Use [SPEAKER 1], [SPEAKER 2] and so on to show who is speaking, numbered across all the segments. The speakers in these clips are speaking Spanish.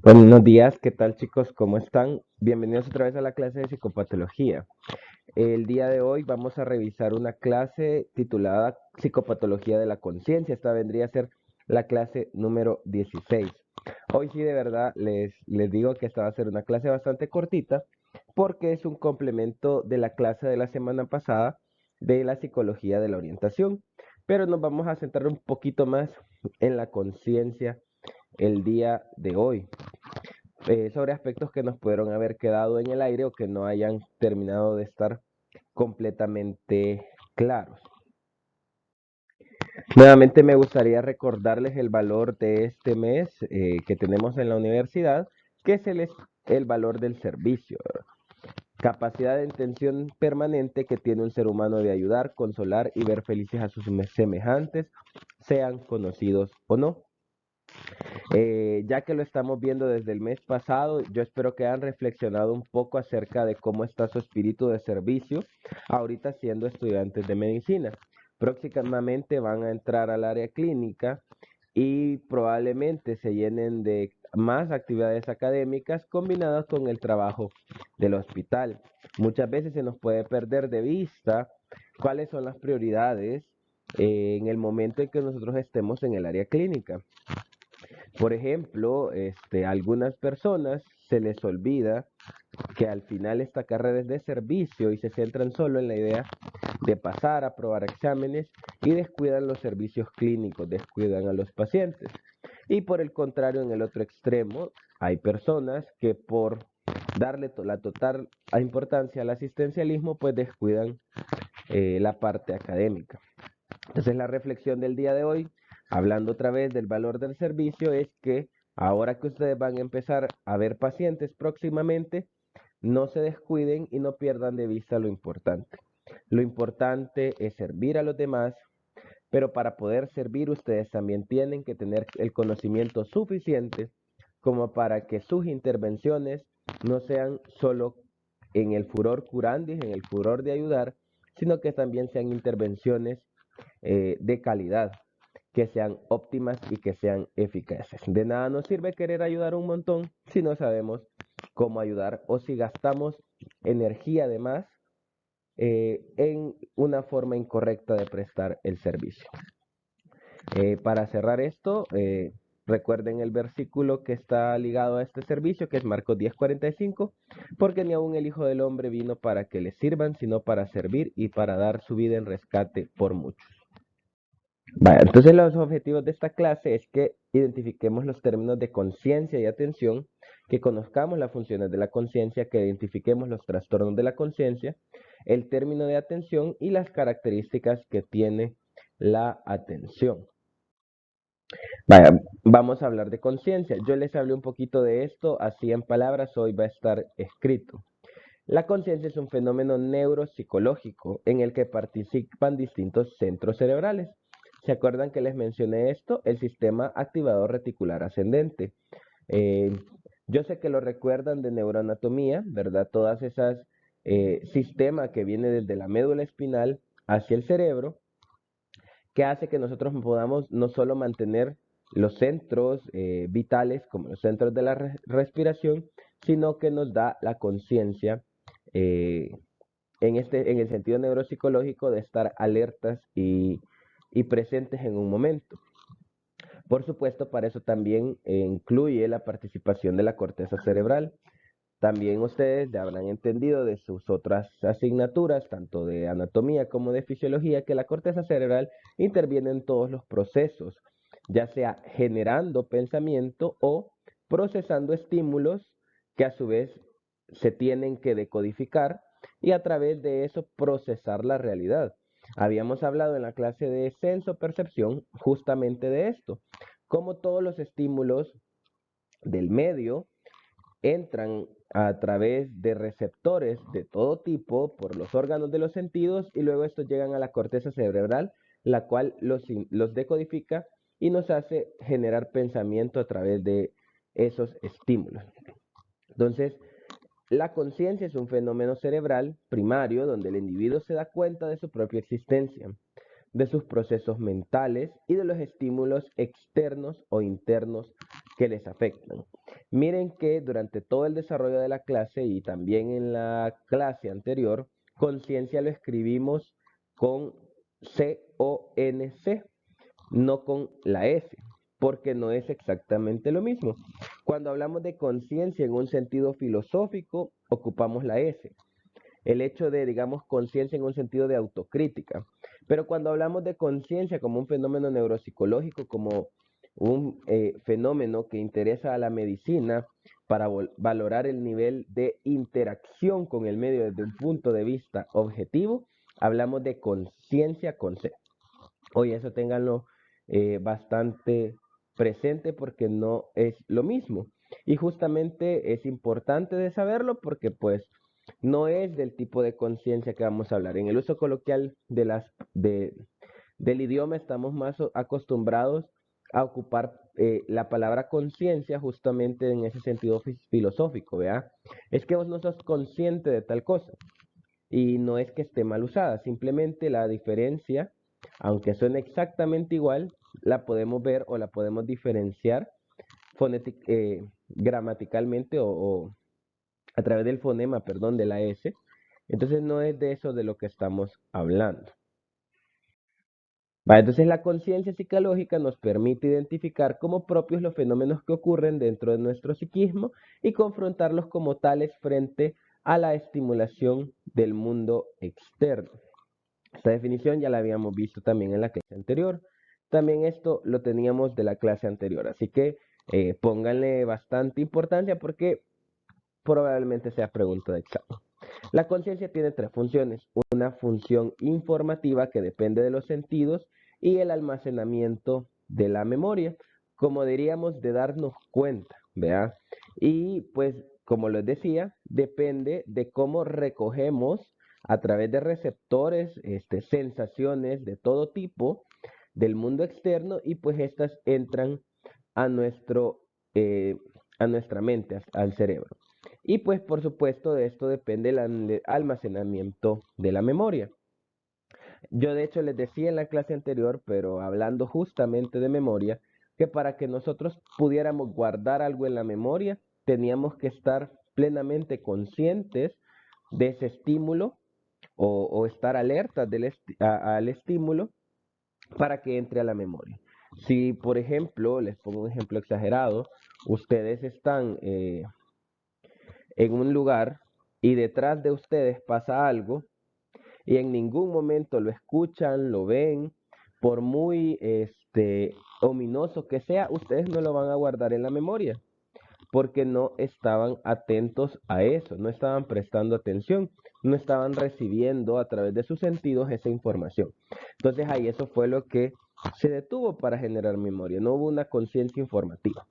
[SPEAKER 1] Buenos días, ¿qué tal chicos? ¿Cómo están? Bienvenidos otra vez a la clase de psicopatología. El día de hoy vamos a revisar una clase titulada Psicopatología de la Conciencia. Esta vendría a ser la clase número 16. Hoy sí de verdad les digo que esta va a ser una clase bastante cortita porque es un complemento de la clase de la semana pasada de la psicología de la orientación. Pero nos vamos a centrar un poquito más en la conciencia el día de hoy, sobre aspectos que nos pudieron haber quedado en el aire o que no hayan terminado de estar completamente claros. Nuevamente me gustaría recordarles el valor de este mes que tenemos en la universidad, que es el valor del servicio. Capacidad de intención permanente que tiene un ser humano de ayudar, consolar y ver felices a sus semejantes, sean conocidos o no. Ya que lo estamos viendo desde el mes pasado, yo espero que hayan reflexionado un poco acerca de cómo está su espíritu de servicio ahorita siendo estudiantes de medicina. Próximamente van a entrar al área clínica y probablemente se llenen de más actividades académicas combinadas con el trabajo del hospital. Muchas veces se nos puede perder de vista cuáles son las prioridades en el momento en que nosotros estemos en el área clínica. Por ejemplo, a algunas personas se les olvida que al final esta carrera es de servicio y se centran solo en la idea de pasar, aprobar exámenes y descuidan los servicios clínicos, descuidan a los pacientes. Y por el contrario, en el otro extremo, hay personas que por darle la total importancia al asistencialismo, pues descuidan la parte académica. Entonces la reflexión del día de hoy, hablando otra vez del valor del servicio, es que ahora que ustedes van a empezar a ver pacientes próximamente, no se descuiden y no pierdan de vista lo importante. Lo importante es servir a los demás, pero para poder servir ustedes también tienen que tener el conocimiento suficiente como para que sus intervenciones no sean solo en el furor curandis, en el furor de ayudar, sino que también sean intervenciones de calidad, que sean óptimas y que sean eficaces. De nada nos sirve querer ayudar un montón si no sabemos cómo ayudar o si gastamos energía de más en una forma incorrecta de prestar el servicio. Para cerrar esto, recuerden el versículo que está ligado a este servicio, que es Marcos 10:45, porque ni aun el Hijo del Hombre vino para que le sirvan, sino para servir y para dar su vida en rescate por muchos. Vaya, entonces los objetivos de esta clase es que identifiquemos los términos de conciencia y atención, que conozcamos las funciones de la conciencia, que identifiquemos los trastornos de la conciencia, el término de atención y las características que tiene la atención. Vaya, vamos a hablar de conciencia. Yo les hablé un poquito de esto, así en palabras, hoy va a estar escrito. La conciencia es un fenómeno neuropsicológico en el que participan distintos centros cerebrales. ¿Se acuerdan que les mencioné esto? El sistema activador reticular ascendente. Eh, yo sé que lo recuerdan de neuroanatomía, ¿verdad? Todas esas sistemas que viene desde la médula espinal hacia el cerebro, que hace que nosotros podamos no solo mantener los centros vitales como los centros de la respiración, sino que nos da la conciencia eh, en el sentido neuropsicológico de estar alertas y presentes en un momento. Por supuesto, para eso también incluye la participación de la corteza cerebral. También ustedes ya habrán entendido de sus otras asignaturas, tanto de anatomía como de fisiología, que la corteza cerebral interviene en todos los procesos, ya sea generando pensamiento o procesando estímulos que a su vez se tienen que decodificar y a través de eso procesar la realidad. Habíamos hablado en la clase de senso-percepción justamente de esto, cómo todos los estímulos del medio entran a través de receptores de todo tipo por los órganos de los sentidos y luego estos llegan a la corteza cerebral, la cual los decodifica y nos hace generar pensamiento a través de esos estímulos. Entonces, la conciencia es un fenómeno cerebral primario donde el individuo se da cuenta de su propia existencia, de sus procesos mentales y de los estímulos externos o internos que les afectan. Miren que durante todo el desarrollo de la clase y también en la clase anterior, conciencia lo escribimos con C-O-N-C, no con la S, porque no es exactamente lo mismo. Cuando hablamos de conciencia en un sentido filosófico, ocupamos la S. El hecho de, digamos, conciencia en un sentido de autocrítica. Pero cuando hablamos de conciencia como un fenómeno neuropsicológico, como un fenómeno que interesa a la medicina para valorar el nivel de interacción con el medio desde un punto de vista objetivo, hablamos de conciencia con C. Oye, eso ténganlo bastante presente porque no es lo mismo. Y justamente es importante de saberlo porque pues no es del tipo de conciencia que vamos a hablar. En el uso coloquial del idioma estamos más acostumbrados a ocupar la palabra conciencia justamente en ese sentido filosófico, ¿vea? Es que vos no sos consciente de tal cosa. Y no es que esté mal usada, simplemente la diferencia, aunque suene exactamente igual, la podemos ver o la podemos diferenciar gramaticalmente o a través del fonema, perdón, de la S. Entonces no es de eso de lo que estamos hablando. Vale, entonces la conciencia psicológica nos permite identificar como propios los fenómenos que ocurren dentro de nuestro psiquismo y confrontarlos como tales frente a la estimulación del mundo externo. Esta definición ya la habíamos visto también en la clase anterior. También esto lo teníamos de la clase anterior, así que pónganle bastante importancia porque probablemente sea pregunta de examen. La conciencia tiene tres funciones. Una función informativa que depende de los sentidos y el almacenamiento de la memoria, como diríamos, de darnos cuenta, ¿verdad? Y pues, como les decía, depende de cómo recogemos a través de receptores, sensaciones de todo tipo del mundo externo y pues estas entran a eh, a nuestra mente, al cerebro. Y pues por supuesto de esto depende el almacenamiento de la memoria. Yo de hecho les decía en la clase anterior, pero hablando justamente de memoria, que para que nosotros pudiéramos guardar algo en la memoria, teníamos que estar plenamente conscientes de ese estímulo o estar alertas al estímulo para que entre a la memoria. Si, por ejemplo, les pongo un ejemplo exagerado, ustedes están en un lugar y detrás de ustedes pasa algo y en ningún momento lo escuchan, lo ven, por muy ominoso que sea, ustedes no lo van a guardar en la memoria porque no estaban atentos a eso, no estaban prestando atención, no estaban recibiendo a través de sus sentidos esa información. Entonces ahí eso fue lo que se detuvo para generar memoria, no hubo una conciencia informativa.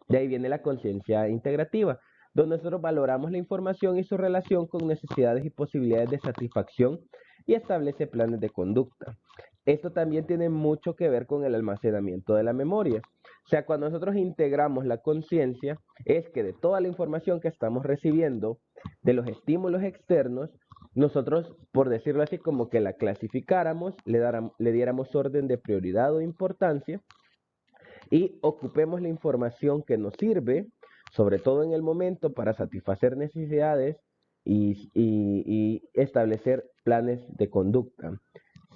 [SPEAKER 1] De ahí viene la conciencia integrativa, donde nosotros valoramos la información y su relación con necesidades y posibilidades de satisfacción y establece planes de conducta. Esto también tiene mucho que ver con el almacenamiento de la memoria. O sea, cuando nosotros integramos la conciencia, es que de toda la información que estamos recibiendo, de los estímulos externos, nosotros, por decirlo así, como que la clasificáramos, le diéramos orden de prioridad o importancia y ocupemos la información que nos sirve, sobre todo en el momento, para satisfacer necesidades y establecer planes de conducta.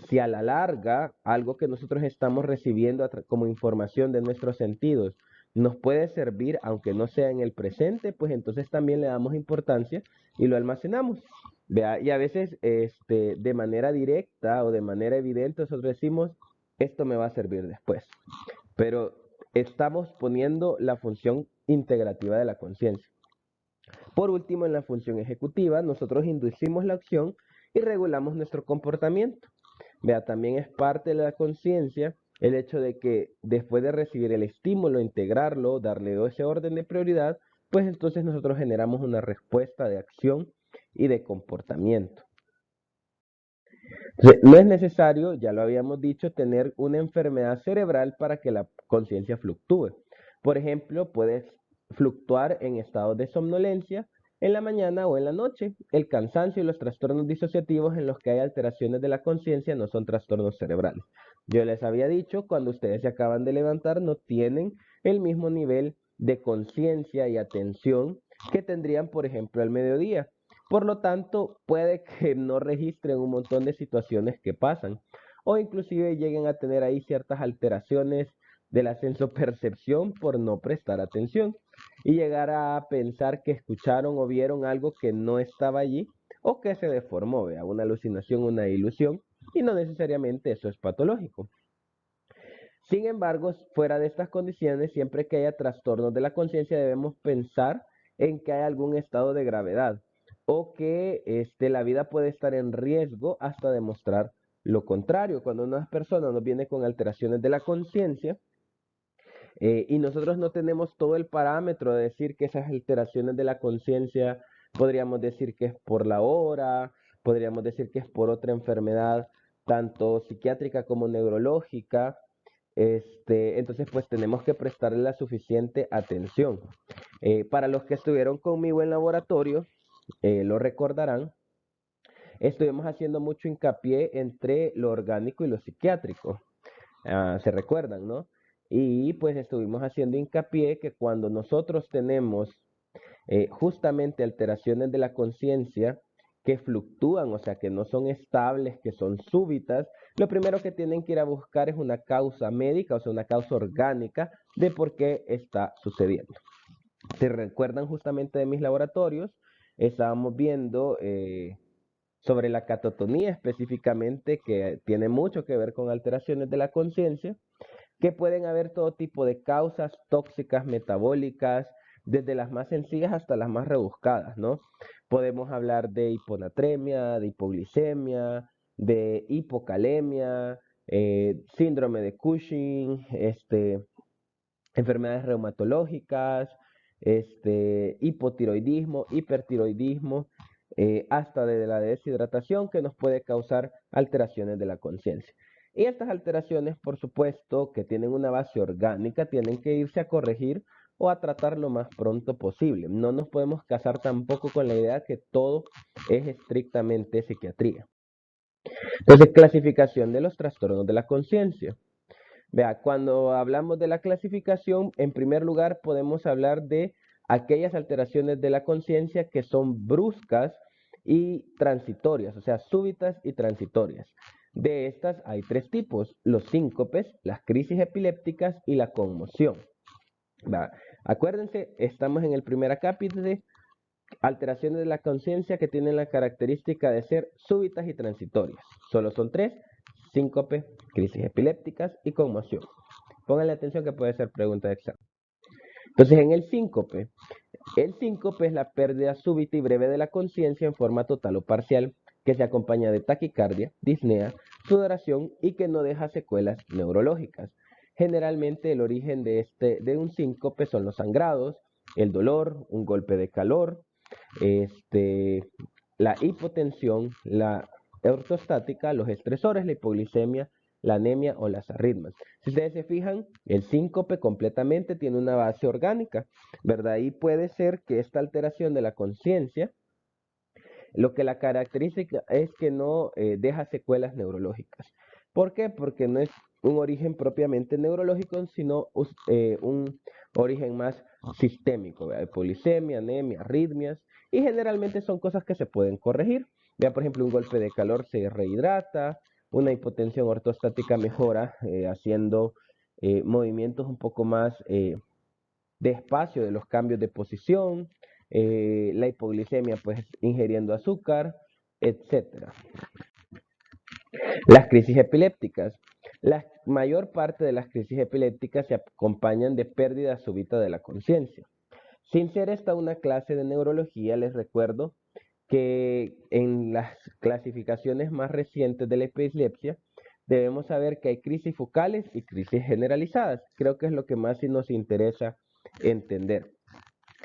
[SPEAKER 1] Si a la larga algo que nosotros estamos recibiendo como información de nuestros sentidos nos puede servir, aunque no sea en el presente, pues entonces también le damos importancia y lo almacenamos. ¿Vea? Y a veces de manera directa o de manera evidente nosotros decimos, esto me va a servir después. Pero estamos poniendo la función integrativa de la conciencia. Por último, en la función ejecutiva, nosotros inducimos la acción y regulamos nuestro comportamiento. Vea, también es parte de la conciencia el hecho de que después de recibir el estímulo, integrarlo, darle ese orden de prioridad, pues entonces nosotros generamos una respuesta de acción y de comportamiento. Entonces, no es necesario, ya lo habíamos dicho, tener una enfermedad cerebral para que la conciencia fluctúe. Por ejemplo, puedes fluctuar en estados de somnolencia en la mañana o en la noche. El cansancio y los trastornos disociativos en los que hay alteraciones de la conciencia no son trastornos cerebrales. Yo les había dicho, cuando ustedes se acaban de levantar, no tienen el mismo nivel de conciencia y atención que tendrían, por ejemplo, al mediodía. Por lo tanto, puede que no registren un montón de situaciones que pasan o inclusive lleguen a tener ahí ciertas alteraciones de la sensopercepción por no prestar atención y llegar a pensar que escucharon o vieron algo que no estaba allí o que se deformó, ¿vea? Una alucinación, una ilusión, y no necesariamente eso es patológico. Sin embargo, fuera de estas condiciones, siempre que haya trastornos de la conciencia, debemos pensar en que hay algún estado de gravedad o que la vida puede estar en riesgo hasta demostrar lo contrario. Cuando una persona nos viene con alteraciones de la conciencia y nosotros no tenemos todo el parámetro de decir que esas alteraciones de la conciencia, podríamos decir que es por la hora, podríamos decir que es por otra enfermedad, tanto psiquiátrica como neurológica, entonces pues tenemos que prestarle la suficiente atención. Para los que estuvieron conmigo en laboratorio, lo recordarán, estuvimos haciendo mucho hincapié entre lo orgánico y lo psiquiátrico. Se recuerdan, ¿no? Y pues estuvimos haciendo hincapié que cuando nosotros tenemos justamente alteraciones de la conciencia que fluctúan, o sea, que no son estables, que son súbitas, lo primero que tienen que ir a buscar es una causa médica, o sea, una causa orgánica de por qué está sucediendo. ¿Se recuerdan justamente de mis laboratorios? Estábamos viendo sobre la catotonía específicamente, que tiene mucho que ver con alteraciones de la conciencia, que pueden haber todo tipo de causas tóxicas metabólicas, desde las más sencillas hasta las más rebuscadas, ¿no? Podemos hablar de hiponatremia, de hipoglicemia, de hipocalemia, síndrome de Cushing, enfermedades reumatológicas, hipotiroidismo, hipertiroidismo, hasta de la deshidratación que nos puede causar alteraciones de la conciencia. Y estas alteraciones, por supuesto, que tienen una base orgánica, tienen que irse a corregir o a tratar lo más pronto posible. No nos podemos casar tampoco con la idea que todo es estrictamente psiquiatría. Entonces, clasificación de los trastornos de la conciencia. Vea, cuando hablamos de la clasificación, en primer lugar podemos hablar de aquellas alteraciones de la conciencia que son bruscas y transitorias, o sea, súbitas y transitorias. De estas hay tres tipos: los síncopes, las crisis epilépticas y la conmoción. Vea, acuérdense, estamos en el primer acápite de alteraciones de la conciencia que tienen la característica de ser súbitas y transitorias. Solo son tres: síncope, crisis epilépticas y conmoción. Pónganle atención que puede ser pregunta de examen. Entonces, en el síncope es la pérdida súbita y breve de la conciencia en forma total o parcial, que se acompaña de taquicardia, disnea, sudoración y que no deja secuelas neurológicas. Generalmente el origen de un síncope son los sangrados, el dolor, un golpe de calor, la hipotensión, la ortostática, los estresores, la hipoglicemia, la anemia o las arritmias. Si ustedes se fijan, el síncope completamente tiene una base orgánica, ¿verdad? Y puede ser que esta alteración de la conciencia, lo que la caracteriza es que no deja secuelas neurológicas. ¿Por qué? Porque no es un origen propiamente neurológico, sino un origen más sistémico, ¿verdad? Polisemia, anemia, arritmias, y generalmente son cosas que se pueden corregir. Vea, por ejemplo, un golpe de calor se rehidrata, una hipotensión ortostática mejora haciendo movimientos un poco más despacio de los cambios de posición, la hipoglicemia pues ingiriendo azúcar, etcétera. Las crisis epilépticas. La mayor parte de las crisis epilépticas se acompañan de pérdida súbita de la conciencia. Sin ser esta una clase de neurología, les recuerdo que en las clasificaciones más recientes de la epilepsia debemos saber que hay crisis focales y crisis generalizadas. Creo que es lo que más nos interesa entender.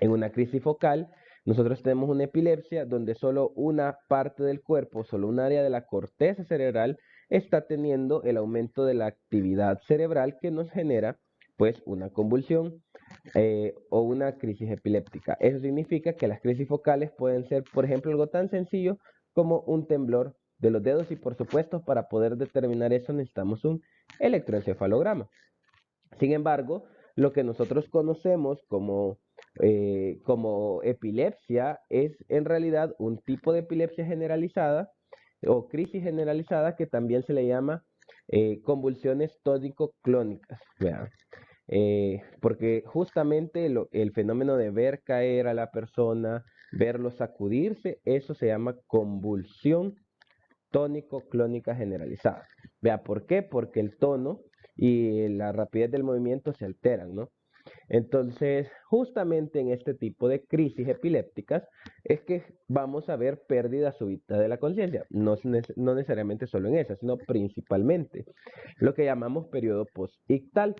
[SPEAKER 1] En una crisis focal, nosotros tenemos una epilepsia donde solo una parte del cuerpo, solo un área de la corteza cerebral está teniendo el aumento de la actividad cerebral que nos genera pues una convulsión o una crisis epiléptica. Eso significa que las crisis focales pueden ser, por ejemplo, algo tan sencillo como un temblor de los dedos, y por supuesto para poder determinar eso necesitamos un electroencefalograma. Sin embargo, lo que nosotros conocemos como epilepsia es en realidad un tipo de epilepsia generalizada o crisis generalizada que también se le llama convulsiones tónico-clónicas. ¿Vea? Porque justamente el fenómeno de ver caer a la persona, verlo sacudirse, eso se llama convulsión tónico-clónica generalizada. Vea, ¿por qué? Porque el tono y la rapidez del movimiento se alteran, ¿no? Entonces, justamente en este tipo de crisis epilépticas es que vamos a ver pérdida súbita de la conciencia, no necesariamente solo en esa, sino principalmente lo que llamamos periodo postictal.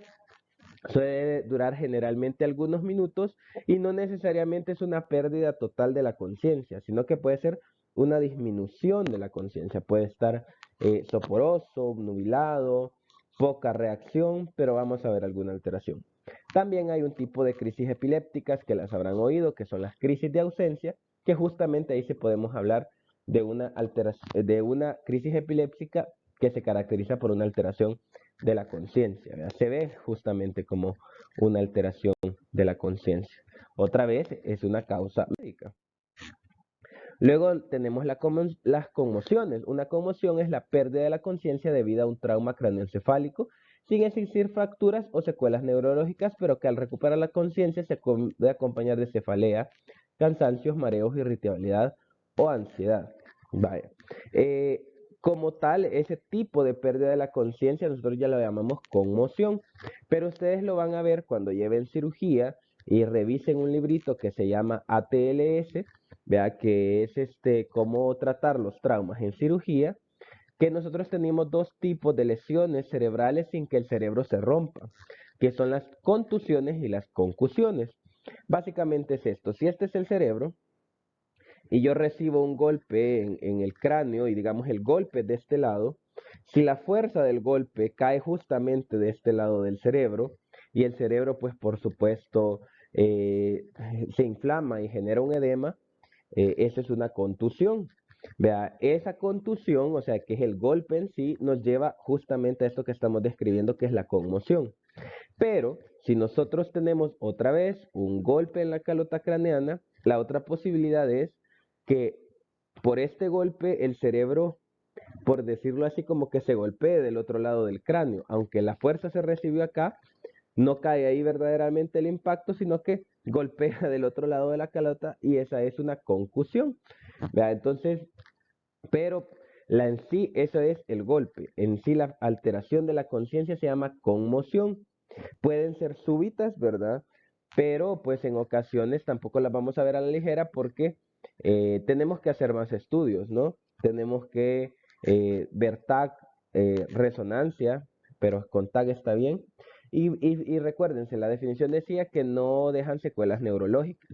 [SPEAKER 1] Suele durar generalmente algunos minutos y no necesariamente es una pérdida total de la conciencia, sino que puede ser una disminución de la conciencia. Puede estar soporoso, obnubilado, poca reacción, pero vamos a ver alguna alteración. También hay un tipo de crisis epilépticas que las habrán oído, que son las crisis de ausencia, que justamente ahí se podemos hablar de una crisis epiléptica que se caracteriza por una alteración de la conciencia. Se ve justamente como una alteración de la conciencia. Otra vez es una causa médica. Luego tenemos las conmociones. Una conmoción es la pérdida de la conciencia debido a un trauma craneoencefálico, sin existir fracturas o secuelas neurológicas, pero que al recuperar la conciencia se puede acompañar de cefalea, cansancios, mareos, irritabilidad o ansiedad. Vaya. Eh, Como tal, ese tipo de pérdida de la conciencia nosotros ya lo llamamos conmoción, pero ustedes lo van a ver cuando lleven cirugía y revisen un librito que se llama ATLS, vea que es cómo tratar los traumas en cirugía, que nosotros tenemos dos tipos de lesiones cerebrales sin que el cerebro se rompa, que son las contusiones y las concusiones. Básicamente es esto, si este es el cerebro, y yo recibo un golpe en el cráneo y digamos el golpe de este lado, si la fuerza del golpe cae justamente de este lado del cerebro y el cerebro pues por supuesto se inflama y genera un edema, esa es una contusión. Vea, esa contusión, o sea, que es el golpe en sí, nos lleva justamente a esto que estamos describiendo, que es la conmoción. Pero si nosotros tenemos otra vez un golpe en la calota craneana, la otra posibilidad es que por este golpe el cerebro, por decirlo así, como que se golpee del otro lado del cráneo. Aunque la fuerza se recibió acá, no cae ahí verdaderamente el impacto, sino que golpea del otro lado de la calota y esa es una concusión. ¿Vea? Entonces, pero en sí, eso es el golpe. En sí, la alteración de la conciencia se llama conmoción. Pueden ser súbitas, ¿verdad? Pero pues en ocasiones tampoco las vamos a ver a la ligera porque tenemos que hacer más estudios, ¿no? Tenemos que ver TAC, resonancia, pero con TAC está bien. Y recuérdense, la definición decía que no dejan secuelas neurológicas.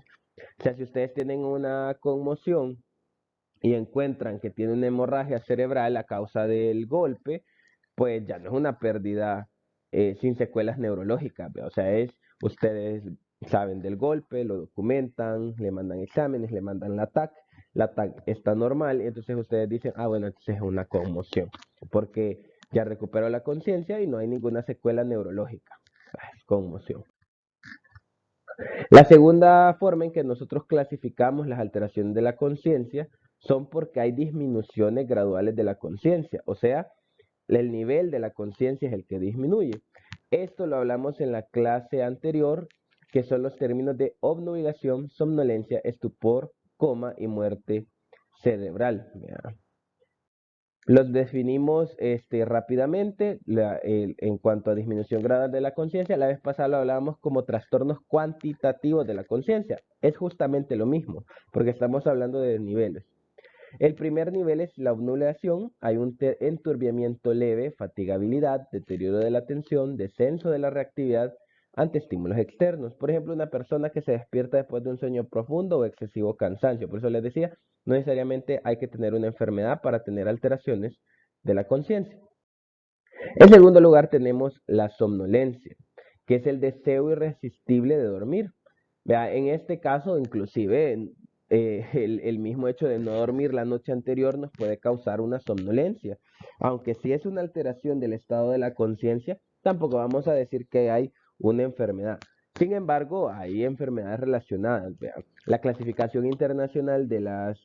[SPEAKER 1] O sea, si ustedes tienen una conmoción y encuentran que tiene una hemorragia cerebral a causa del golpe, pues ya no es una pérdida sin secuelas neurológicas. O sea, ustedes saben del golpe, lo documentan, le mandan exámenes, le mandan la TAC está normal, y entonces ustedes dicen, ah, bueno, entonces es una conmoción, porque ya recuperó la conciencia y no hay ninguna secuela neurológica. Es conmoción. La segunda forma en que nosotros clasificamos las alteraciones de la conciencia son porque hay disminuciones graduales de la conciencia, o sea, el nivel de la conciencia es el que disminuye. Esto lo hablamos en la clase anterior, que son los términos de obnubilación, somnolencia, estupor, coma y muerte cerebral. Los definimos rápidamente en cuanto a disminución gradual de la conciencia. La vez pasada lo hablábamos como trastornos cuantitativos de la conciencia. Es justamente lo mismo, porque estamos hablando de niveles. El primer nivel es la obnubilación. Hay un enturbiamiento leve, fatigabilidad, deterioro de la atención, descenso de la reactividad ante estímulos externos. Por ejemplo, una persona que se despierta después de un sueño profundo o excesivo cansancio. Por eso les decía, no necesariamente hay que tener una enfermedad para tener alteraciones de la conciencia. En segundo lugar tenemos la somnolencia, que es el deseo irresistible de dormir. Vea, en este caso, inclusive, el mismo hecho de no dormir la noche anterior nos puede causar una somnolencia. Aunque si es una alteración del estado de la conciencia, tampoco vamos a decir que hay una enfermedad. Sin embargo, hay enfermedades relacionadas. Vean. La clasificación internacional de las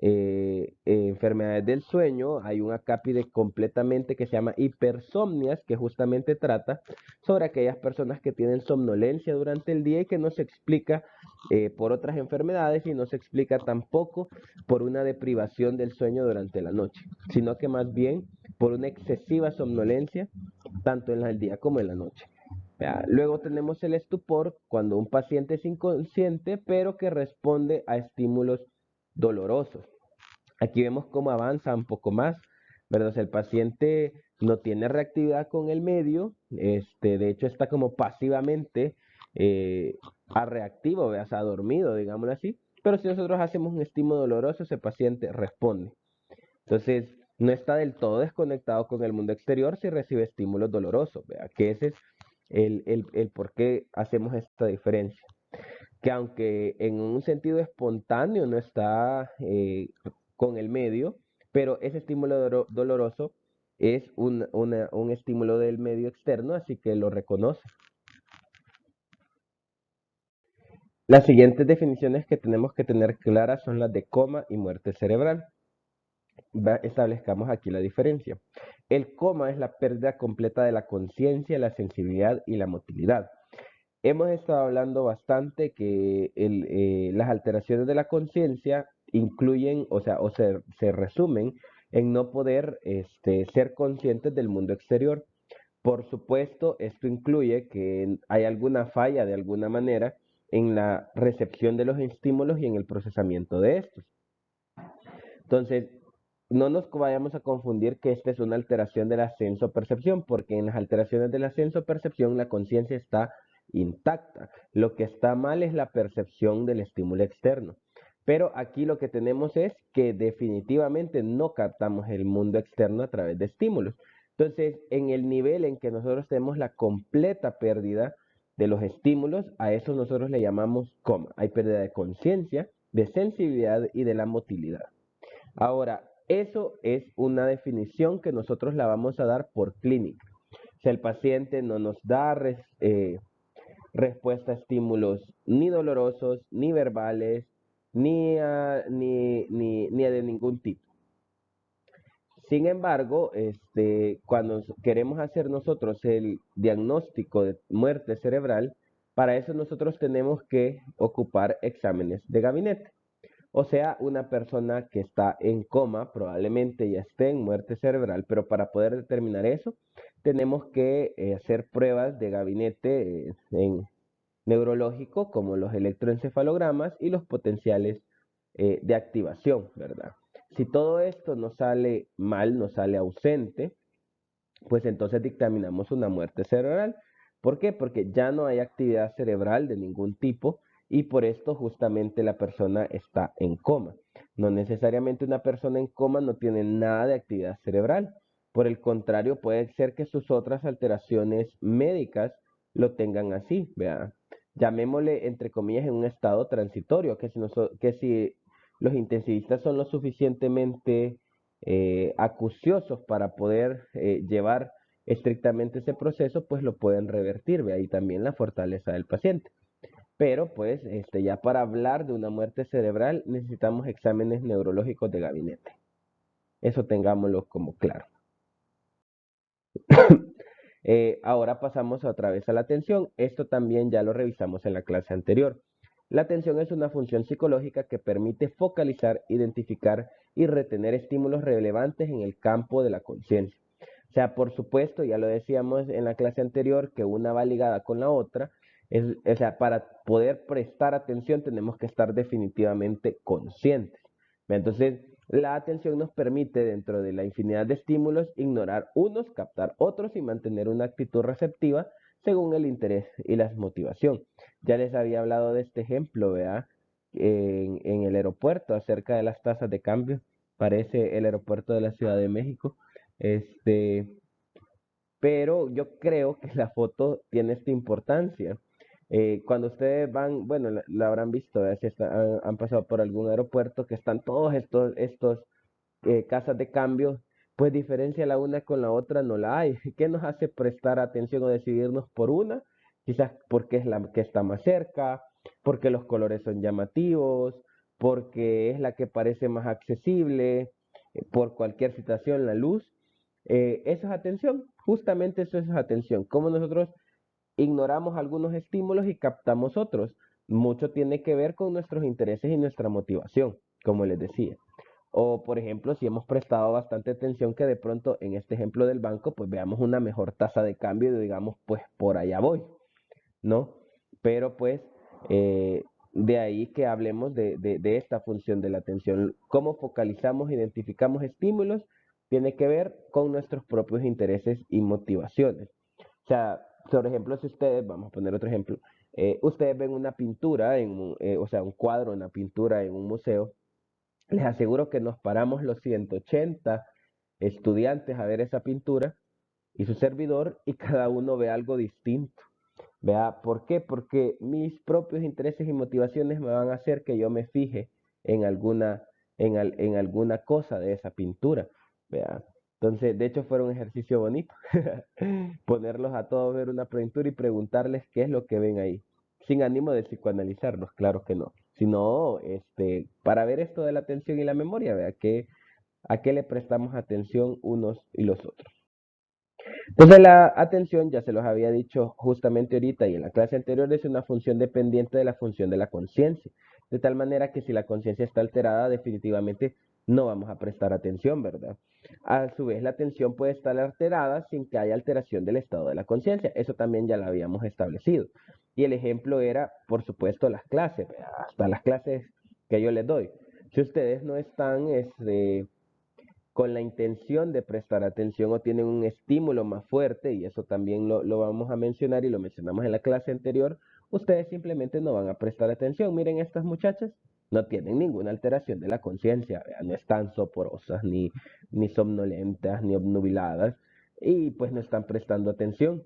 [SPEAKER 1] enfermedades del sueño, hay un acápite completamente que se llama hipersomnias, que justamente trata sobre aquellas personas que tienen somnolencia durante el día y que no se explica por otras enfermedades y no se explica tampoco por una deprivación del sueño durante la noche, sino que más bien por una excesiva somnolencia tanto en el día como en la noche. Luego tenemos el estupor, cuando un paciente es inconsciente, pero que responde a estímulos dolorosos. Aquí vemos cómo avanza un poco más, ¿verdad? O sea, el paciente no tiene reactividad con el medio, de hecho está como pasivamente a reactivo, o sea, dormido, digámoslo así, pero si nosotros hacemos un estímulo doloroso, ese paciente responde. Entonces, no está del todo desconectado con el mundo exterior si recibe estímulos dolorosos, ¿vea? Que ese es el por qué hacemos esta diferencia. Que aunque en un sentido espontáneo no está con el medio, pero ese estímulo doloroso es un estímulo del medio externo, así que lo reconoce. Las siguientes definiciones que tenemos que tener claras son las de coma y muerte cerebral. Establezcamos aquí la diferencia. El coma es la pérdida completa de la conciencia, la sensibilidad y la motilidad. Hemos estado hablando bastante que las alteraciones de la conciencia incluyen, o sea, se resumen en no poder ser conscientes del mundo exterior. Por supuesto, esto incluye que hay alguna falla de alguna manera en la recepción de los estímulos y en el procesamiento de estos. Entonces, no nos vayamos a confundir que esta es una alteración de la ascenso-percepción, porque en las alteraciones de la ascenso-percepción la conciencia está intacta. Lo que está mal es la percepción del estímulo externo. Pero aquí lo que tenemos es que definitivamente no captamos el mundo externo a través de estímulos. Entonces, en el nivel en que nosotros tenemos la completa pérdida de los estímulos, a eso nosotros le llamamos coma. Hay pérdida de conciencia, de sensibilidad y de la motilidad. Ahora, eso es una definición que nosotros la vamos a dar por clínica. O sea, el paciente no nos da respuesta a estímulos ni dolorosos, ni verbales, ni de ningún tipo. Sin embargo, cuando queremos hacer nosotros el diagnóstico de muerte cerebral, para eso nosotros tenemos que ocupar exámenes de gabinete. O sea, una persona que está en coma probablemente ya esté en muerte cerebral, pero para poder determinar eso, tenemos que hacer pruebas de gabinete en neurológico, como los electroencefalogramas y los potenciales de activación, ¿verdad? Si todo esto no sale mal, no sale ausente, pues entonces dictaminamos una muerte cerebral. ¿Por qué? Porque ya no hay actividad cerebral de ningún tipo y por esto justamente la persona está en coma. No necesariamente una persona en coma no tiene nada de actividad cerebral. Por el contrario, puede ser que sus otras alteraciones médicas lo tengan así, vea. Llamémosle entre comillas en un estado transitorio, que si los intensivistas son lo suficientemente acuciosos para poder llevar estrictamente ese proceso, pues lo pueden revertir, ve ahí también la fortaleza del paciente. Pero pues ya para hablar de una muerte cerebral necesitamos exámenes neurológicos de gabinete. Eso tengámoslo como claro. Ahora pasamos otra vez a la atención. Esto también ya lo revisamos en la clase anterior. La atención es una función psicológica que permite focalizar, identificar y retener estímulos relevantes en el campo de la conciencia. O sea, por supuesto, ya lo decíamos en la clase anterior, que una va ligada con la otra. O sea, para poder prestar atención tenemos que estar definitivamente conscientes. Entonces, la atención nos permite, dentro de la infinidad de estímulos, ignorar unos, captar otros y mantener una actitud receptiva según el interés y la motivación. Ya les había hablado de este ejemplo, ¿verdad? En el aeropuerto, acerca de las tasas de cambio. Parece el aeropuerto de la Ciudad de México. Este, pero yo creo que la foto tiene esta importancia. Cuando ustedes van, bueno, la habrán visto, si han pasado por algún aeropuerto, que están todos estos casas de cambio, pues diferencia la una con la otra no la hay. ¿Qué nos hace prestar atención o decidirnos por una quizás porque es la que está más cerca, porque los colores son llamativos, porque es la que parece más accesible, por cualquier situación, la luz. Eso es atención, justamente eso es atención. Como nosotros ignoramos algunos estímulos y captamos otros. Mucho tiene que ver con nuestros intereses y nuestra motivación, como les decía. O, por ejemplo, si hemos prestado bastante atención que de pronto en este ejemplo del banco, pues veamos una mejor tasa de cambio y digamos, pues por allá voy, ¿no? Pero pues de ahí que hablemos de esta función de la atención. Cómo focalizamos, identificamos estímulos, tiene que ver con nuestros propios intereses y motivaciones. O sea, por ejemplo, si ustedes, vamos a poner otro ejemplo, ustedes ven una pintura, o sea, un cuadro, una pintura en un museo, les aseguro que nos paramos los 180 estudiantes a ver esa pintura y su servidor y cada uno ve algo distinto. Vea, ¿por qué? Porque mis propios intereses y motivaciones me van a hacer que yo me fije en en alguna cosa de esa pintura. Vea. Entonces, de hecho, fue un ejercicio bonito. Ponerlos a todos a ver una pintura y preguntarles qué es lo que ven ahí. Sin ánimo de psicoanalizarlos, claro que no. Sino, para ver esto de la atención y la memoria, vea, a qué le prestamos atención unos y los otros. Entonces la atención, ya se los había dicho justamente ahorita y en la clase anterior, es una función dependiente de la función de la conciencia. De tal manera que si la conciencia está alterada, definitivamente no vamos a prestar atención, ¿verdad? A su vez, la atención puede estar alterada sin que haya alteración del estado de la conciencia. Eso también ya lo habíamos establecido. Y el ejemplo era, por supuesto, las clases, hasta las clases que yo les doy. Si ustedes no están, con la intención de prestar atención o tienen un estímulo más fuerte, y eso también lo vamos a mencionar y lo mencionamos en la clase anterior, ustedes simplemente no van a prestar atención. Miren, estas muchachas no tienen ninguna alteración de la conciencia, no están soporosas, ni somnolentas, ni obnubiladas, y pues no están prestando atención.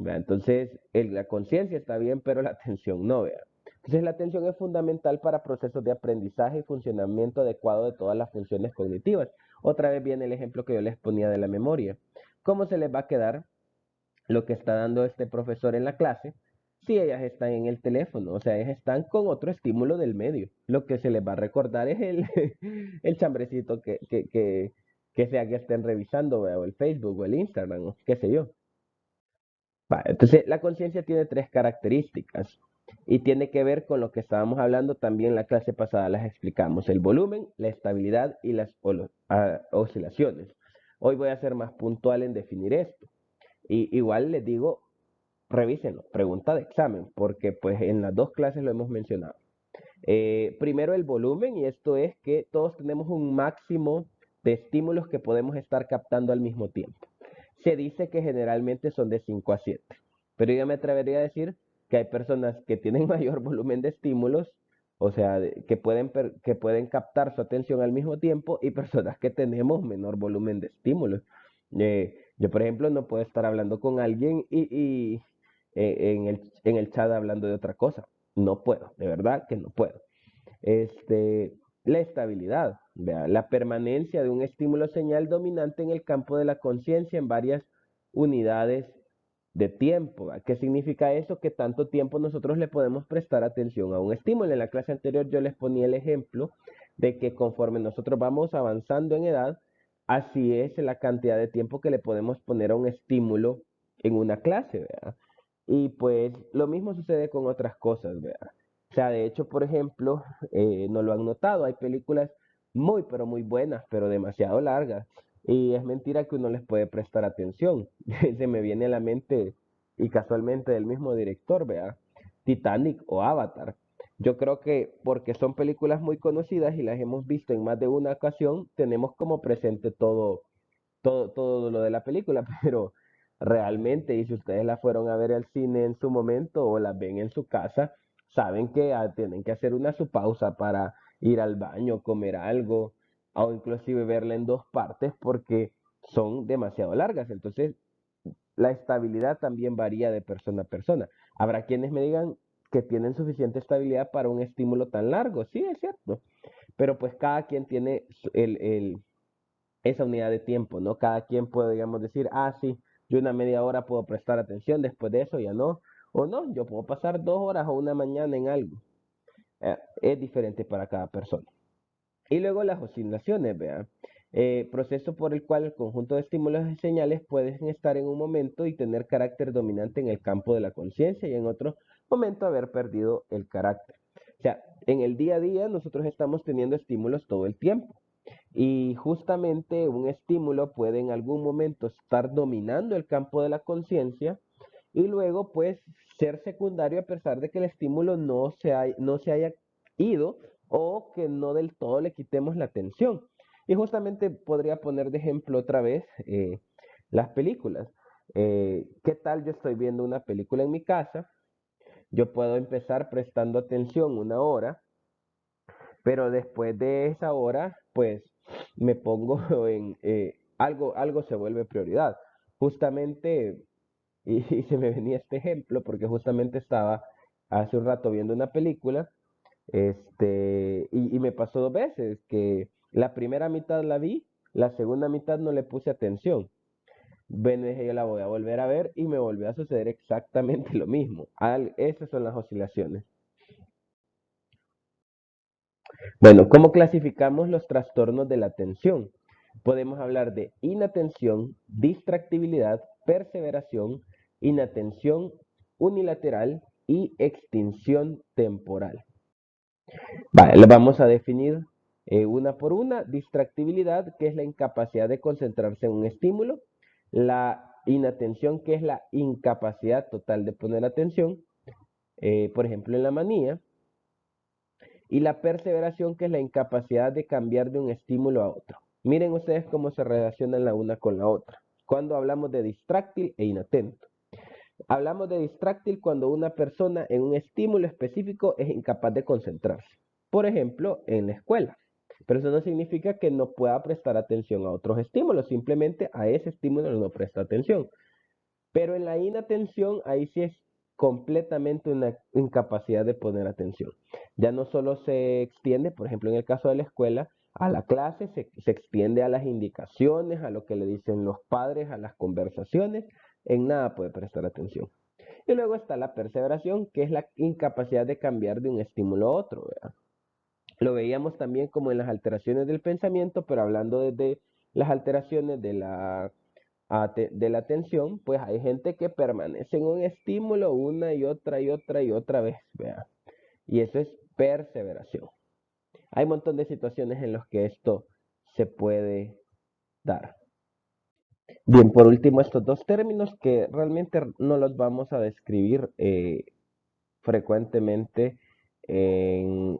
[SPEAKER 1] ¿Vea? Entonces, la conciencia está bien, pero la atención no, vea. Entonces, la atención es fundamental para procesos de aprendizaje y funcionamiento adecuado de todas las funciones cognitivas. Otra vez viene el ejemplo que yo les ponía de la memoria. ¿Cómo se les va a quedar lo que está dando este profesor en la clase si ellas están en el teléfono? O sea, ellas están con otro estímulo del medio. Lo que se les va a recordar es el chambrecito que sea que estén revisando, o el Facebook o el Instagram, o qué sé yo. Entonces, la conciencia tiene tres características y tiene que ver con lo que estábamos hablando también en la clase pasada, las explicamos, el volumen, la estabilidad y las oscilaciones. Hoy voy a ser más puntual en definir esto. Y igual les digo, revísenlo, pregunta de examen, porque pues en las dos clases lo hemos mencionado. Primero el volumen, y esto es que todos tenemos un máximo de estímulos que podemos estar captando al mismo tiempo. Se dice que generalmente son de 5 a 7, pero yo me atrevería a decir que hay personas que tienen mayor volumen de estímulos, o sea, que pueden captar su atención al mismo tiempo, y personas que tenemos menor volumen de estímulos. Yo, por ejemplo, no puedo estar hablando con alguien en el chat hablando de otra cosa. No puedo, de verdad que no puedo. La estabilidad, ¿vea? La permanencia de un estímulo señal dominante en el campo de la conciencia en varias unidades de tiempo. ¿Vea? ¿Qué significa eso? Que tanto tiempo nosotros le podemos prestar atención a un estímulo. En la clase anterior yo les ponía el ejemplo de que conforme nosotros vamos avanzando en edad, así es la cantidad de tiempo que le podemos poner a un estímulo en una clase, ¿vea? Y pues lo mismo sucede con otras cosas, ¿vea? O sea, de hecho, por ejemplo, no lo han notado, hay películas muy, pero muy buenas, pero demasiado largas. Y es mentira que uno les puede prestar atención. Se me viene a la mente, y casualmente del mismo director, vea, Titanic o Avatar. Yo creo que porque son películas muy conocidas y las hemos visto en más de una ocasión, tenemos como presente todo lo de la película, pero realmente, y si ustedes la fueron a ver al cine en su momento o la ven en su casa, saben que tienen que hacer una su pausa para ir al baño, comer algo, o inclusive verla en dos partes porque son demasiado largas. Entonces, la estabilidad también varía de persona a persona. Habrá quienes me digan que tienen suficiente estabilidad para un estímulo tan largo. Sí, es cierto. Pero pues cada quien tiene esa unidad de tiempo, ¿no? Cada quien puede, digamos, decir, ah, sí, yo una media hora puedo prestar atención, después de eso ya no, O no, yo puedo pasar 2 horas o una mañana en algo. Es diferente para cada persona. Y luego las oscilaciones, vea. Proceso por el cual el conjunto de estímulos y señales pueden estar en un momento y tener carácter dominante en el campo de la conciencia y en otro momento haber perdido el carácter. O sea, en el día a día nosotros estamos teniendo estímulos todo el tiempo. Y justamente un estímulo puede en algún momento estar dominando el campo de la conciencia y luego pues ser secundario a pesar de que el estímulo no se haya ido o que no del todo le quitemos la atención. Y justamente podría poner de ejemplo otra vez las películas. ¿Qué tal yo estoy viendo una película en mi casa? Yo puedo empezar prestando atención 1 hora, pero después de esa hora, pues me pongo en algo se vuelve prioridad. Justamente, y se me venía este ejemplo, porque justamente estaba hace un rato viendo una película, y me pasó 2 veces, que la primera mitad la vi, la segunda mitad no le puse atención. Bueno, dije yo la voy a volver a ver y me volvió a suceder exactamente lo mismo. Esas son las oscilaciones. Bueno, ¿cómo clasificamos los trastornos de la atención? Podemos hablar de inatención, distractibilidad, perseveración, inatención unilateral y extinción temporal. Vale, lo vamos a definir una por una. Distractibilidad, que es la incapacidad de concentrarse en un estímulo. La inatención, que es la incapacidad total de poner atención, por ejemplo, en la manía. Y la perseveración, que es la incapacidad de cambiar de un estímulo a otro. Miren ustedes cómo se relacionan la una con la otra. Cuando hablamos de distráctil e inatento. Hablamos de distráctil cuando una persona en un estímulo específico es incapaz de concentrarse. Por ejemplo, en la escuela. Pero eso no significa que no pueda prestar atención a otros estímulos, simplemente a ese estímulo no presta atención. Pero en la inatención, ahí sí es completamente una incapacidad de poner atención. Ya no solo se extiende, por ejemplo, en el caso de la escuela, a la clase, se extiende a las indicaciones, a lo que le dicen los padres, a las conversaciones, en nada puede prestar atención. Y luego está la perseveración, que es la incapacidad de cambiar de un estímulo a otro, ¿verdad? Lo veíamos también como en las alteraciones del pensamiento, pero hablando desde las alteraciones de la atención, pues hay gente que permanece en un estímulo una y otra y otra y otra vez, ¿vea? Y eso es perseveración. Hay un montón de situaciones en las que esto se puede dar. Bien, por último, estos dos términos que realmente no los vamos a describir frecuentemente en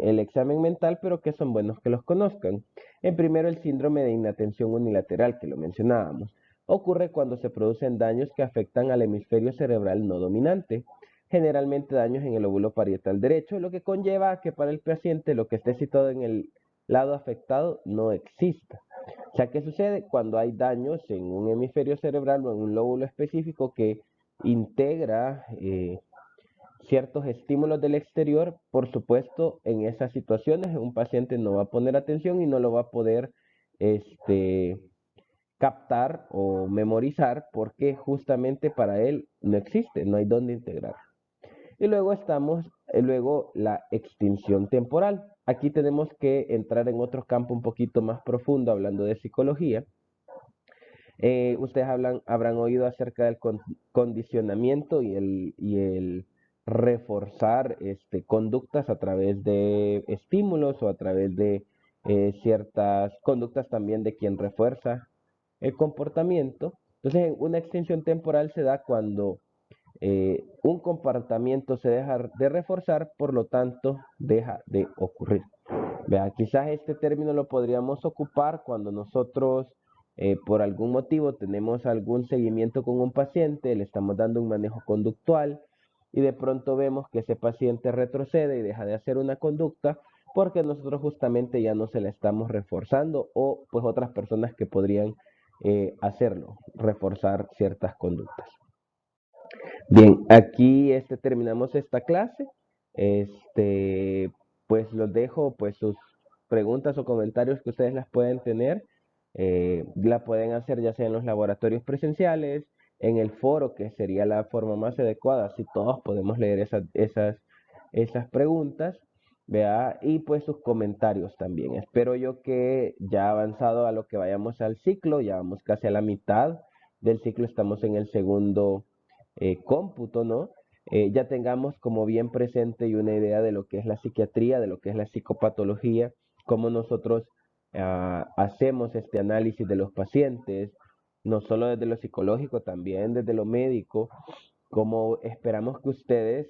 [SPEAKER 1] el examen mental, pero que son buenos que los conozcan. En primero, el síndrome de inatención unilateral, que lo mencionábamos. Ocurre cuando se producen daños que afectan al hemisferio cerebral no dominante, generalmente daños en el lóbulo parietal derecho, lo que conlleva a que para el paciente lo que esté situado en el lado afectado no exista. O sea, ¿qué sucede? Cuando hay daños en un hemisferio cerebral o en un lóbulo específico que integra ciertos estímulos del exterior, por supuesto, en esas situaciones un paciente no va a poner atención y no lo va a poder este, captar o memorizar porque justamente para él no existe, no hay dónde integrar. Y luego luego la extinción temporal. Aquí tenemos que entrar en otro campo un poquito más profundo hablando de psicología. Ustedes habrán oído acerca del condicionamiento y el reforzar conductas a través de estímulos o a través de ciertas conductas también de quien refuerza el comportamiento. Entonces, una extinción temporal se da cuando un comportamiento se deja de reforzar, por lo tanto, deja de ocurrir. Vea, quizás este término lo podríamos ocupar cuando nosotros, por algún motivo, tenemos algún seguimiento con un paciente, le estamos dando un manejo conductual y de pronto vemos que ese paciente retrocede y deja de hacer una conducta porque nosotros justamente ya no se la estamos reforzando o pues otras personas que podrían hacerlo, reforzar ciertas conductas. Bien, aquí terminamos esta clase. Este, pues los dejo, pues sus preguntas o comentarios que ustedes las pueden tener, la pueden hacer ya sea en los laboratorios presenciales, en el foro, que sería la forma más adecuada, si todos podemos leer esas preguntas, vea, y pues sus comentarios también. Espero yo que ya avanzado a lo que vayamos al ciclo, ya vamos casi a la mitad del ciclo, estamos en el segundo cómputo, ¿no? Ya tengamos como bien presente y una idea de lo que es la psiquiatría, de lo que es la psicopatología, cómo nosotros hacemos este análisis de los pacientes, no solo desde lo psicológico, también desde lo médico, como esperamos que ustedes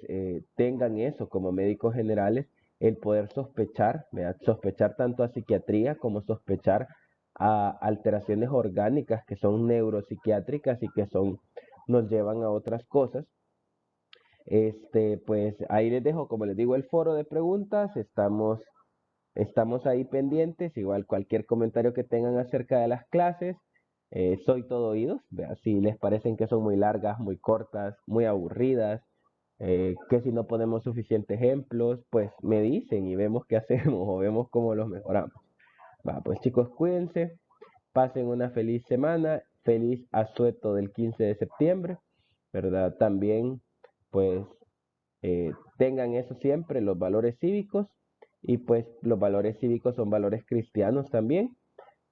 [SPEAKER 1] tengan eso como médicos generales, el poder sospechar, ¿verdad? Sospechar tanto a psiquiatría como sospechar a alteraciones orgánicas que son neuropsiquiátricas y que nos llevan a otras cosas. Pues ahí les dejo, como les digo, el foro de preguntas, estamos ahí pendientes, igual cualquier comentario que tengan acerca de las clases, soy todo oídos, vea, si les parecen que son muy largas, muy cortas, muy aburridas, que si no ponemos suficientes ejemplos, pues me dicen y vemos qué hacemos o vemos cómo los mejoramos. Va, pues chicos, cuídense, pasen una feliz semana, feliz asueto del 15 de septiembre, ¿verdad? También, pues tengan eso siempre, los valores cívicos, y pues los valores cívicos son valores cristianos también.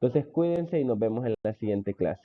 [SPEAKER 1] Entonces cuídense y nos vemos en la siguiente clase.